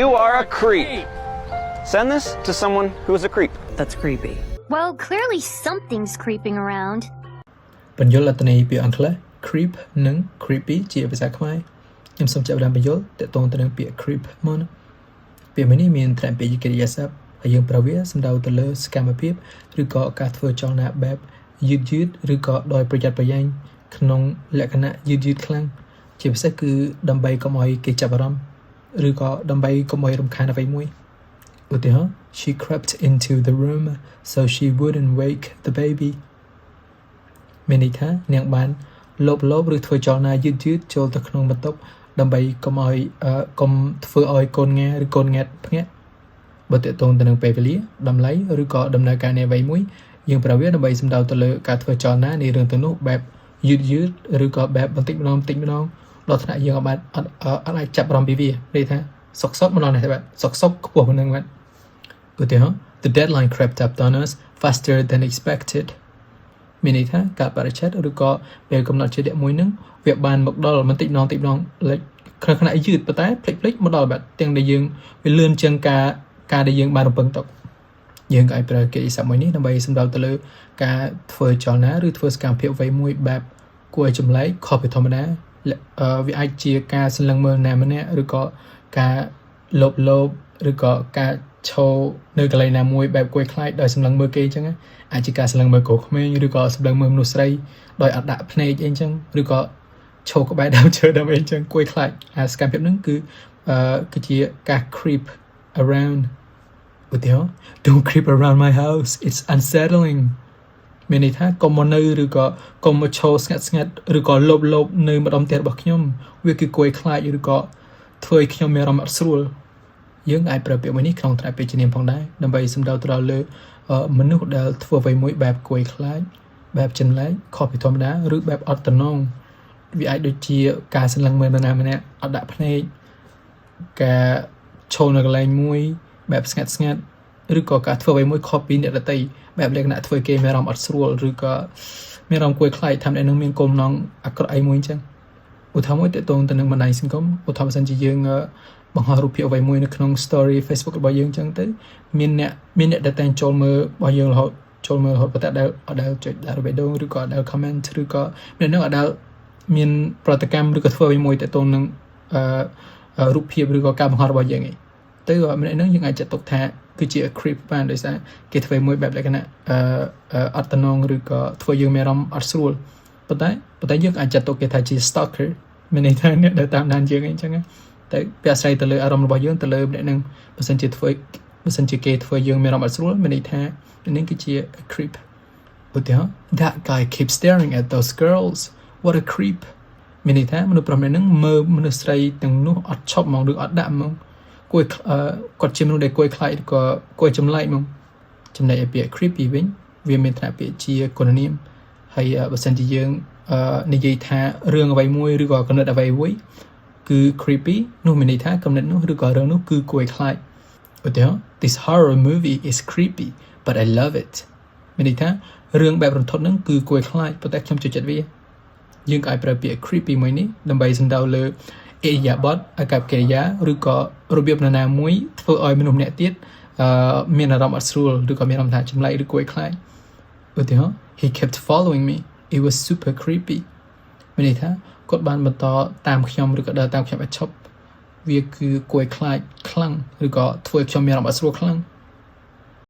You are a creep. Send this to someone who is a creep. That's creepy. Well, clearly something's creeping around. បញ្យលអត្ថន័យពាក្យអង់គ្លេស creep និង creepy ជាភាសាខ្មែរខ្ញុំសូមចាប់ផ្ដើមបញ្យលទាក់ទងទៅនឹងពាក្យ creep មកណាពាក្យមួយនេះមានត្រែងពាក្យកិរិយាសព្ទហើយយើងប្រើវាសំដៅទៅលើសកម្មភាពឬក៏ការធ្វើចលនាបែបយឺតឬក៏ដោយប្រយ័ត្នប្រយែងក្នុងលក្ខណៈយឺតខ្លាំងជាពិសេសគឺដើម្បីកុំឲ្យគេចាប់អារម្មណ៍ឬក៏ដើម្បីកុំឲ្យរំខានអ្វីមួយឧទាហរណ៍ She crept into the room so she wouldn't wake the baby មានន័យថានាងបានលបឬធ្វើចលនាយឺតចូលទៅក្នុងបន្ទប់ដើម្បីកុំធ្វើឲ្យកូនងាឬកូនងាត់ភ្ញាក់បើតើតងទៅនឹងពេលវេលាតម្លៃឬក៏ដំណើរការនៃអ្វីមួយយើងប្រើវាដើម្បីសំដៅទៅលើការធ្វើចលនានៃរឿងទាំងនោះបែបយឺតឬក៏បែបបន្តិចម្ដងដល់ថ្នាក់យើងអាចចាប់អារម្មណ៍ពីវាន័យថាសុកម្ដងនេះបាទសុកខ្ពស់ប៉ុណ្ណឹងបាទឧទាហរណ៍ The deadline crept up on us faster than expected មានន័យថាការបរិច្ឆេទឬក៏ពេលកំណត់ជាក់មួយនឹងវាបានមកដល់បន្តិចម្ដងក្នុងខណៈយឺតប៉ុន្តែភ្លេចមកដល់បាទទាំងដែលយើងវាលឿនជាងការដែលយើងបានរំពឹងទុកយើងក៏អាចប្រើកិរិយាសព្ទមួយនេះដើម្បីសំដៅទៅលើការធ្វើចលនាឬធ្វើសកម្មភាពអ្វីមួយបែបគួរឲ្យចម្លែកខុសពីធម្មតាវាអាចជាការសន្លឹងមើលណាម្នាក់ឬក៏ការលបឬក៏ការឈរនៅកន្លែងណាមួយបែបគួរខ្លាចដោយសម្លឹងមើលគេអញ្ចឹងអាចជាការសម្លឹងមើលកូនក្មេងឬក៏សម្លឹងមើលមនុស្សស្រីដោយអត់ដាក់ភ្នែកអីអញ្ចឹងឬក៏ឈរក្បែរដើមឈើដើម្បីអញ្ចឹងគួរខ្លាចសកម្មភាពហ្នឹងគឺជាការ creep around ឧទាហរណ៍ Don't creep around my house it's unsettling មានន័យថាកុំមកនៅឬក៏កុំមកឈរស្ងាត់ឬក៏លបនៅម្ដុំផ្ទះរបស់ខ្ញុំវាគឺគួរខ្លាចឬក៏ធ្វើឲ្យខ្ញុំមានអារម្មណ៍អត់ស្រួលយើងអាចប្រើពាក្យមួយនេះក្នុងថ្នាក់ពាក្យជំនាញផងដែរដើម្បីសំដៅទៅដល់លើមនុស្សដែលធ្វើអ្វីមួយបែបគួរខ្លាចបែបចម្លែកខុសពីធម្មតាឬបែបអត់តំណងវាអាចដូចជាការសន្លឹងមើលនរណាម្នាក់អត់ដាក់ភ្នែកការឈរនៅកន្លែងមួយបែបស្ងាត់ឬក៏ការធ្វើអ្វីមួយខុសពីអ្នកដទៃបែបលក្ខណៈធ្វើគេមានអារម្មណ៍អត់ស្រួលឬក៏មានអារម្មណ៍គួរខ្លាចថាអ្នកនឹងមានគំនងអាក្រក់អីមួយអញ្ចឹងឧទាហរណ៍មួយទាក់ទងទៅនឹងបណ្ដាញសង្គមឧទាហរណ៍បើសិនជាយើងបង្ហោះរូបភាពអ្វីមួយនៅក្នុង story Facebook របស់យើងអញ្ចឹងទៅមានអ្នកដែលតែងចូលមើលរបស់យើងរហូតប៉ុន្តែអត់ដែលចុចដាក់របេះដូងឬក៏អត់ដែល comment ឬក៏អ្នកនឹងអត់ដែលមានប្រតិកម្មឬក៏ធ្វើអ្វីមួយទាក់ទងនឹងរូបភាពឬក៏ការបង្ហោះរបស់យើងឯងទៅម្នាក់នឹងយើងអាចចាត់ទុកថាគឺជា creep បានដោយសារគេធ្វើមួយបែបលក្ខណៈអត់តំណងឬក៏ធ្វើយើងមានអារម្មណ៍អត់ស្រួលប៉ុន្តែយើងអាចចាត់ទុកគេថាជា stalker មានន័យថាអ្នកដែលតាមដានយើងអីចឹងតែវាអាស្រ័យទៅលើអារម្មណ៍របស់យើងទៅលើម្នាក់នឹងបើសិនជាគេធ្វើយើងមានអារម្មណ៍អត់ស្រួលមានន័យថានេះគឺជា creep ឧទាហរណ៍ That guy keeps staring at those girls what a creep មានន័យថាមនុស្សប្រុសម្នាក់នឹងមើលមនុស្សស្រីទាំងនោះអត់ឈប់ហ្មងឬអត់ដាក់ហ្មងគាត់ជាមនុស្សដែលគួរខ្លាចឬក៏គួរចម្លែកហ្មងចំណែកឯពាក្យ creepy វិញវាមានថ្នាក់ពាក្យជាគុណនាមហើយបើសិនជាយើងនិយាយថារឿងអ្វីមួយឬក៏កំណត់អ្វីមួយគឺ creepy នោះមានន័យថាកំណត់នោះឬក៏រឿងនោះគឺគួរខ្លាចឧទាហរណ៍ This horror movie is creepy but I love it មានន័យថារឿងបែបរន្ធត់ហ្នឹងគឺគួរខ្លាចប៉ុន្តែខ្ញុំចូលចិត្តវាយើងក៏អាចប្រើពាក្យ creepy មួយនេះដើម្បីសំដៅលើអិរិយាបថអាកប្បកិរិយាឬក៏របៀបណាមួយធ្វើឲ្យមនុស្សម្នាក់ទៀតមានអារម្មណ៍អត់ស្រួលឬក៏មានអារម្មណ៍ថាចម្លែកឬគួរខ្លាចឧទាហរណ៍ He kept following me it was super creepy មានន័យថាគាត់បានបន្តតាមខ្ញុំឬក៏ដើរតាមខ្ញុំឲ្យឈប់វាគឺគួរខ្លាចខ្លាំងឬក៏ធ្វើឲ្យខ្ញុំមានអារម្មណ៍អត់ស្រួលខ្លាំង